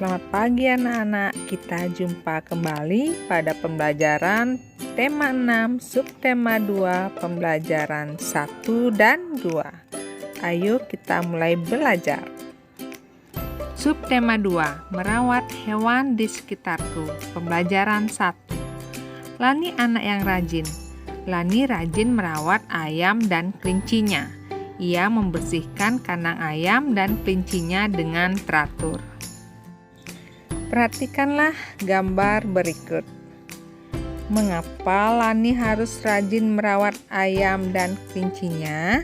Selamat pagi anak-anak, kita jumpa kembali pada pembelajaran tema 6, subtema 2, pembelajaran 1 dan 2. Ayo kita mulai belajar. Subtema 2, merawat hewan di sekitarku, pembelajaran 1. Lani anak yang rajin. Lani rajin merawat ayam dan kelincinya. Ia membersihkan kandang ayam dan kelincinya dengan teratur. Perhatikanlah gambar berikut. Mengapa Lani harus rajin merawat ayam dan kelincinya?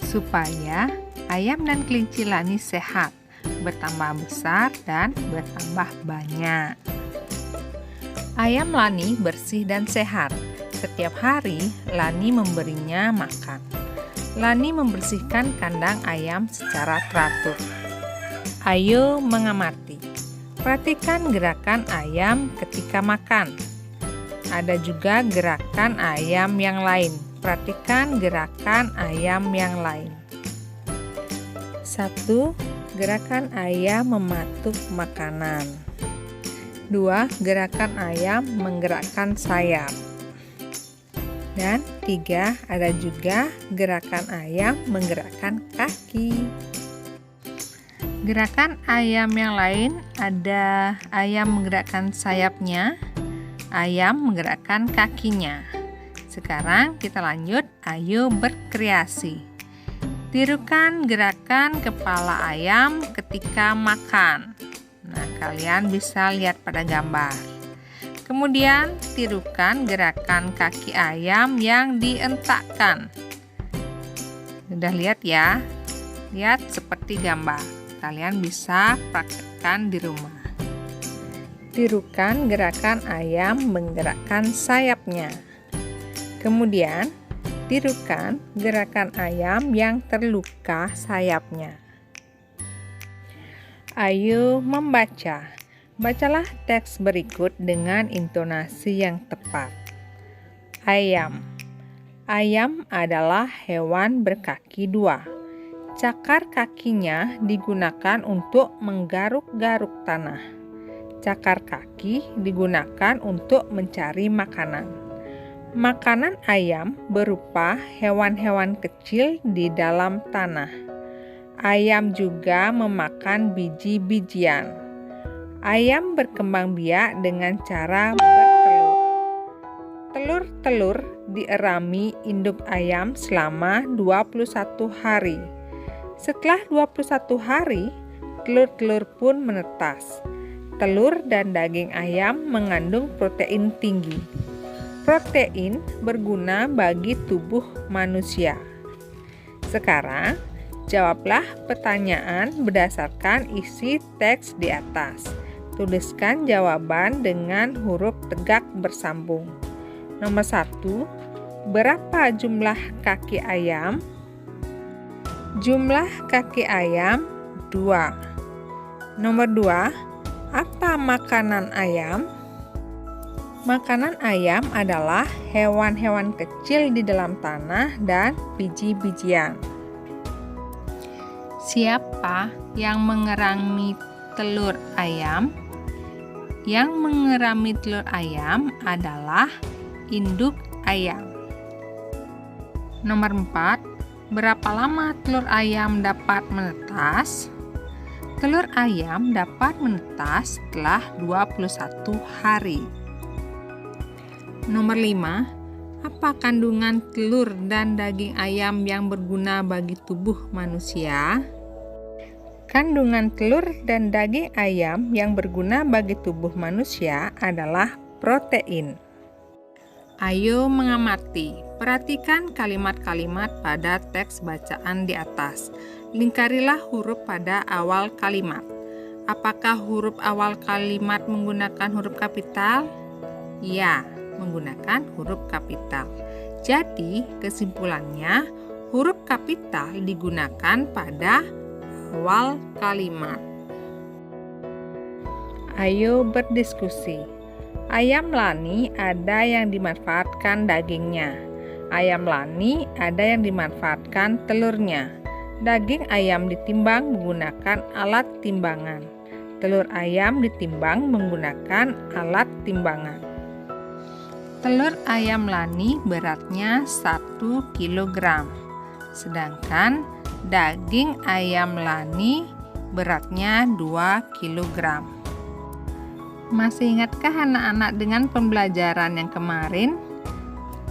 Supaya ayam dan kelinci Lani sehat, bertambah besar dan bertambah banyak. Ayam Lani bersih dan sehat. Setiap hari Lani memberinya makan. Lani membersihkan kandang ayam secara teratur. Ayo mengamati. Perhatikan gerakan ayam ketika makan. Ada juga gerakan ayam yang lain. Perhatikan gerakan ayam yang lain. 1. Gerakan ayam mematuk makanan. 2. Gerakan ayam menggerakkan sayap. Dan 3. Ada juga gerakan ayam menggerakkan kaki. Gerakan ayam yang lain ada ayam menggerakkan sayapnya, ayam menggerakkan kakinya. Sekarang kita lanjut, ayo berkreasi. Tirukan gerakan kepala ayam ketika makan. Nah, kalian bisa lihat pada gambar. Kemudian tirukan gerakan kaki ayam yang dientakkan. Sudah lihat ya? Lihat seperti gambar. Kalian bisa praktekkan di rumah. Tirukan gerakan ayam menggerakkan sayapnya. Kemudian, tirukan gerakan ayam yang terluka sayapnya. Ayo membaca. Bacalah teks berikut dengan intonasi yang tepat. Ayam. Ayam adalah hewan berkaki dua. Cakar kakinya digunakan untuk menggaruk-garuk tanah. Cakar kaki digunakan untuk mencari makanan. Makanan ayam berupa hewan-hewan kecil di dalam tanah. Ayam juga memakan biji-bijian. Ayam berkembang biak dengan cara bertelur. Telur-telur dierami induk ayam selama 21 hari. Setelah 21 hari, telur-telur pun menetas. Telur dan daging ayam mengandung protein tinggi. Protein berguna bagi tubuh manusia. Sekarang, jawablah pertanyaan berdasarkan isi teks di atas. Tuliskan jawaban dengan huruf tegak bersambung. Nomor 1, berapa jumlah kaki ayam? Jumlah kaki ayam 2. Nomor 2, apa makanan ayam? Makanan ayam adalah hewan-hewan kecil di dalam tanah dan biji-bijian. Siapa yang mengerami telur ayam? Yang mengerami telur ayam adalah induk ayam. Nomor 4, berapa lama telur ayam dapat menetas? Telur ayam dapat menetas setelah 21 hari. Nomor 5, apa kandungan telur dan daging ayam yang berguna bagi tubuh manusia? Kandungan telur dan daging ayam yang berguna bagi tubuh manusia adalah protein. Ayo mengamati. Perhatikan kalimat-kalimat pada teks bacaan di atas. Lingkarilah huruf pada awal kalimat. Apakah huruf awal kalimat menggunakan huruf kapital? Ya, menggunakan huruf kapital. Jadi, kesimpulannya, huruf kapital digunakan pada awal kalimat. Ayo berdiskusi. Ayam Lani ada yang dimanfaatkan dagingnya. Ayam Lani ada yang dimanfaatkan telurnya. Daging ayam ditimbang menggunakan alat timbangan. Telur ayam ditimbang menggunakan alat timbangan. Telur ayam Lani beratnya 1 kg. Sedangkan daging ayam Lani beratnya 2 kg. Masih ingatkah anak-anak dengan pembelajaran yang kemarin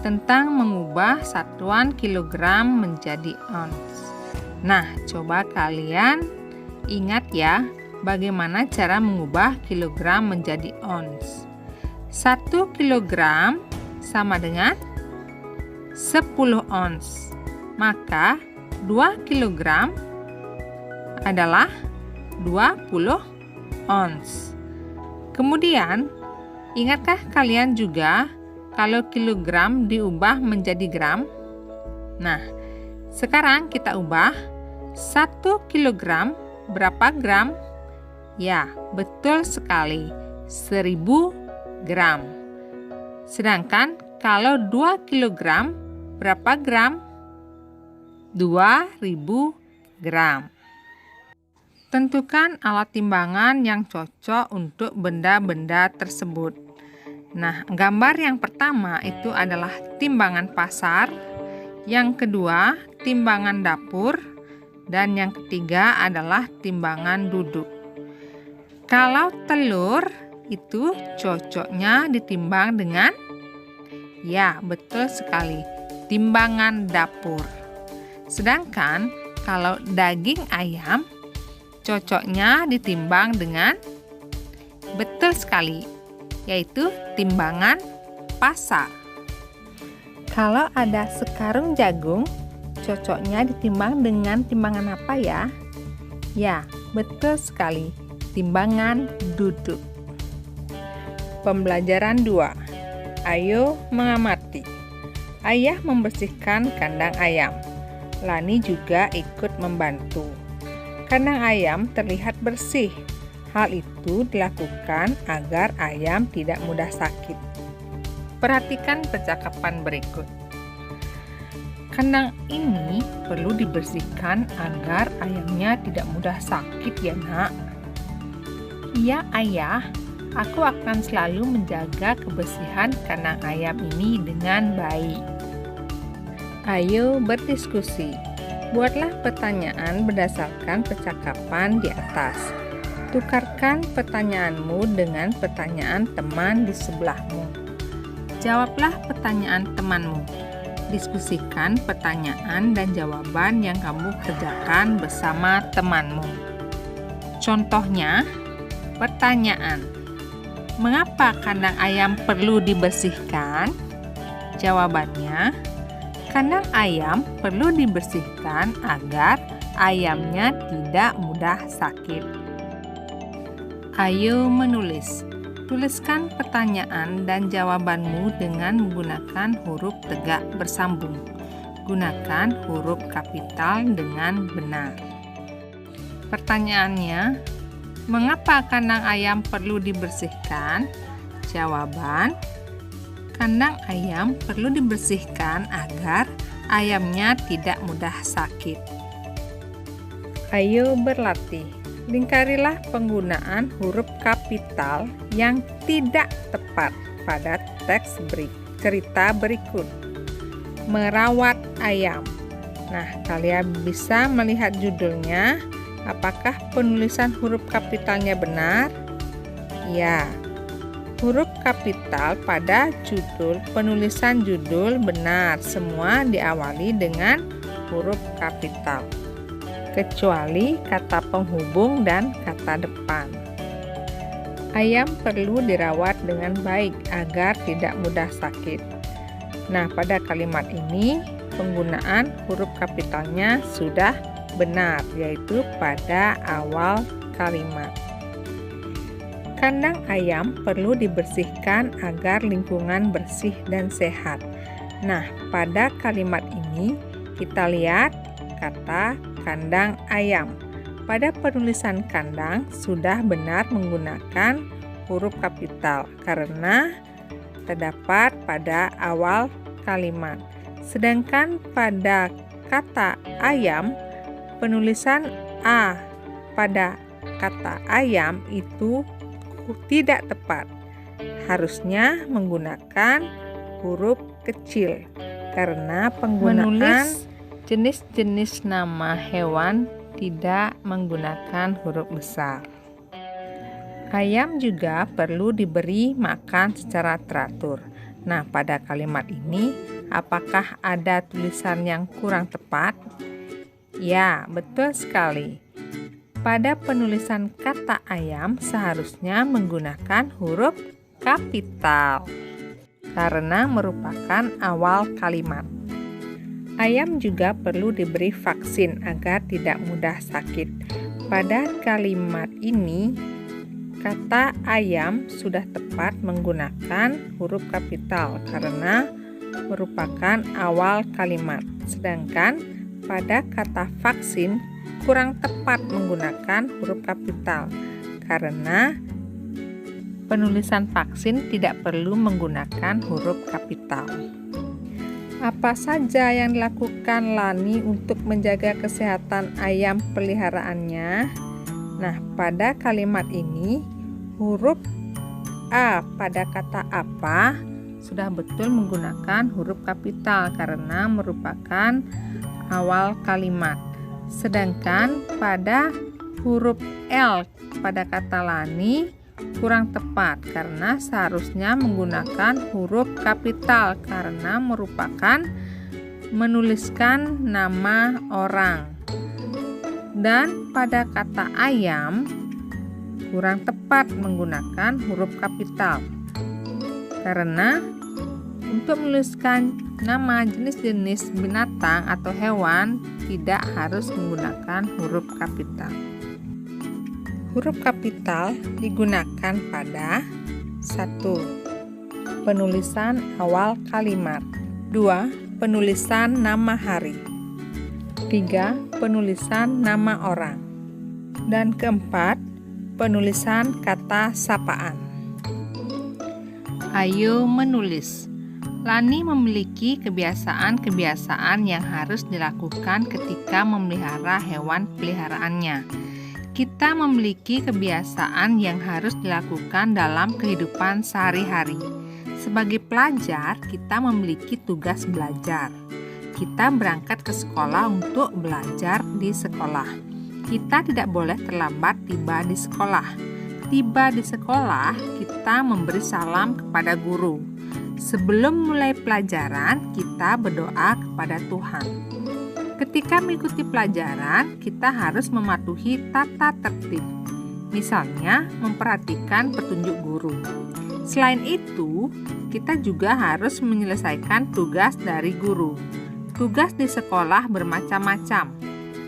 tentang mengubah satuan kilogram menjadi ons? Nah, coba kalian ingat ya, bagaimana cara mengubah kilogram menjadi ons. 1 kilogram sama dengan 10 ons. Maka 2 kilogram adalah 20 ons. Kemudian, ingatkah kalian juga kalau kilogram diubah menjadi gram? Nah, sekarang kita ubah 1 kilogram berapa gram? Ya, betul sekali, 1000 gram. Sedangkan kalau 2 kilogram berapa gram? 2000 gram. Tentukan alat timbangan yang cocok untuk benda-benda tersebut. Nah, gambar yang pertama itu adalah timbangan pasar, yang kedua timbangan dapur, dan yang ketiga adalah timbangan duduk. Kalau telur itu cocoknya ditimbang dengan, ya betul sekali, timbangan dapur. Sedangkan kalau daging ayam cocoknya ditimbang dengan, betul sekali, yaitu timbangan pasar. Kalau ada sekarung jagung, cocoknya ditimbang dengan timbangan apa ya? Ya, betul sekali, timbangan duduk. Pembelajaran 2. Ayo mengamati. Ayah membersihkan kandang ayam. Lani juga ikut membantu. Kandang ayam terlihat bersih. Hal itu dilakukan agar ayam tidak mudah sakit. Perhatikan percakapan berikut. Kandang ini perlu dibersihkan agar ayamnya tidak mudah sakit ya nak. Iya ayah, aku akan selalu menjaga kebersihan kandang ayam ini dengan baik. Ayo berdiskusi. Buatlah pertanyaan berdasarkan percakapan di atas. Tukarkan pertanyaanmu dengan pertanyaan teman di sebelahmu. Jawablah pertanyaan temanmu. Diskusikan pertanyaan dan jawaban yang kamu kerjakan bersama temanmu. Contohnya, pertanyaan, mengapa kandang ayam perlu dibersihkan? Jawabannya, kandang ayam perlu dibersihkan agar ayamnya tidak mudah sakit. Ayo menulis. Tuliskan pertanyaan dan jawabanmu dengan menggunakan huruf tegak bersambung. Gunakan huruf kapital dengan benar. Pertanyaannya, mengapa kandang ayam perlu dibersihkan? Jawaban, kandang ayam perlu dibersihkan agar ayamnya tidak mudah sakit. Ayo berlatih. Lingkarilah penggunaan huruf kapital yang tidak tepat pada teks cerita berikut. Merawat ayam. Nah, kalian bisa melihat judulnya. Apakah penulisan huruf kapitalnya benar? Ya, huruf kapital pada judul, penulisan judul benar. Semua diawali dengan huruf kapital, kecuali kata penghubung dan kata depan. Ayam perlu dirawat dengan baik agar tidak mudah sakit. Nah, pada kalimat ini penggunaan huruf kapitalnya sudah benar, yaitu pada awal kalimat. Kandang ayam perlu dibersihkan agar lingkungan bersih dan sehat. Nah, pada kalimat ini kita lihat kata kandang ayam. Pada penulisan kandang sudah benar menggunakan huruf kapital karena terdapat pada awal kalimat. Sedangkan pada kata ayam, penulisan A pada kata ayam itu tidak tepat. Harusnya menggunakan huruf kecil karena penggunaan menulis jenis-jenis nama hewan tidak menggunakan huruf besar. Ayam juga perlu diberi makan secara teratur. Nah, pada kalimat ini, apakah ada tulisan yang kurang tepat? Ya, betul sekali. Pada penulisan kata ayam seharusnya menggunakan huruf kapital karena merupakan awal kalimat. Ayam juga perlu diberi vaksin agar tidak mudah sakit. Pada kalimat ini, kata ayam sudah tepat menggunakan huruf kapital karena merupakan awal kalimat. Sedangkan pada kata vaksin kurang tepat menggunakan huruf kapital karena penulisan vaksin tidak perlu menggunakan huruf kapital. Apa saja yang dilakukan Lani untuk menjaga kesehatan ayam peliharaannya? Nah, pada kalimat ini huruf A pada kata apa sudah betul menggunakan huruf kapital karena merupakan awal kalimat. Sedangkan pada huruf L pada kata Lani kurang tepat karena seharusnya menggunakan huruf kapital karena merupakan menuliskan nama orang. Dan pada kata ayam kurang tepat menggunakan huruf kapital karena untuk menuliskan nama jenis-jenis binatang atau hewan tidak harus menggunakan huruf kapital. Huruf kapital digunakan pada 1. Penulisan awal kalimat. 2. Penulisan nama hari. 3. Penulisan nama orang. Dan keempat, penulisan kata sapaan. Ayo menulis. Lani memiliki kebiasaan-kebiasaan yang harus dilakukan ketika memelihara hewan peliharaannya. Kita memiliki kebiasaan yang harus dilakukan dalam kehidupan sehari-hari. Sebagai pelajar, kita memiliki tugas belajar. Kita berangkat ke sekolah untuk belajar di sekolah. Kita tidak boleh terlambat tiba di sekolah. Tiba di sekolah, kita memberi salam kepada guru. Sebelum mulai pelajaran, kita berdoa kepada Tuhan. Ketika mengikuti pelajaran, kita harus mematuhi tata tertib. Misalnya, memperhatikan petunjuk guru. Selain itu, kita juga harus menyelesaikan tugas dari guru. Tugas di sekolah bermacam-macam.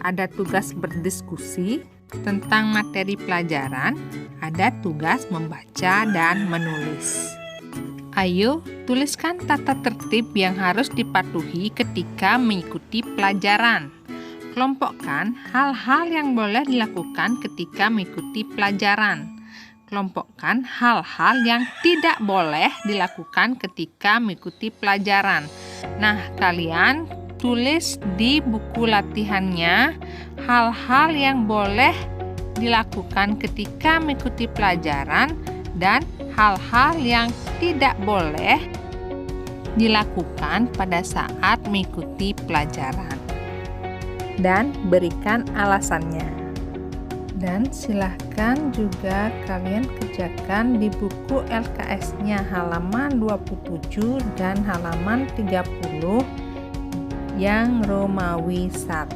Ada tugas berdiskusi tentang materi pelajaran, ada tugas membaca dan menulis. Ayo, tuliskan tata tertib yang harus dipatuhi ketika mengikuti pelajaran. Kelompokkan hal-hal yang boleh dilakukan ketika mengikuti pelajaran. Kelompokkan hal-hal yang tidak boleh dilakukan ketika mengikuti pelajaran. Nah, kalian tulis di buku latihannya hal-hal yang boleh dilakukan ketika mengikuti pelajaran dan hal-hal yang tidak boleh dilakukan pada saat mengikuti pelajaran. Dan berikan alasannya. Dan silahkan juga kalian kerjakan di buku LKS-nya halaman 27 dan halaman 30 yang Romawi 1.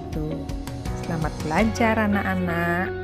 Selamat belajar anak-anak.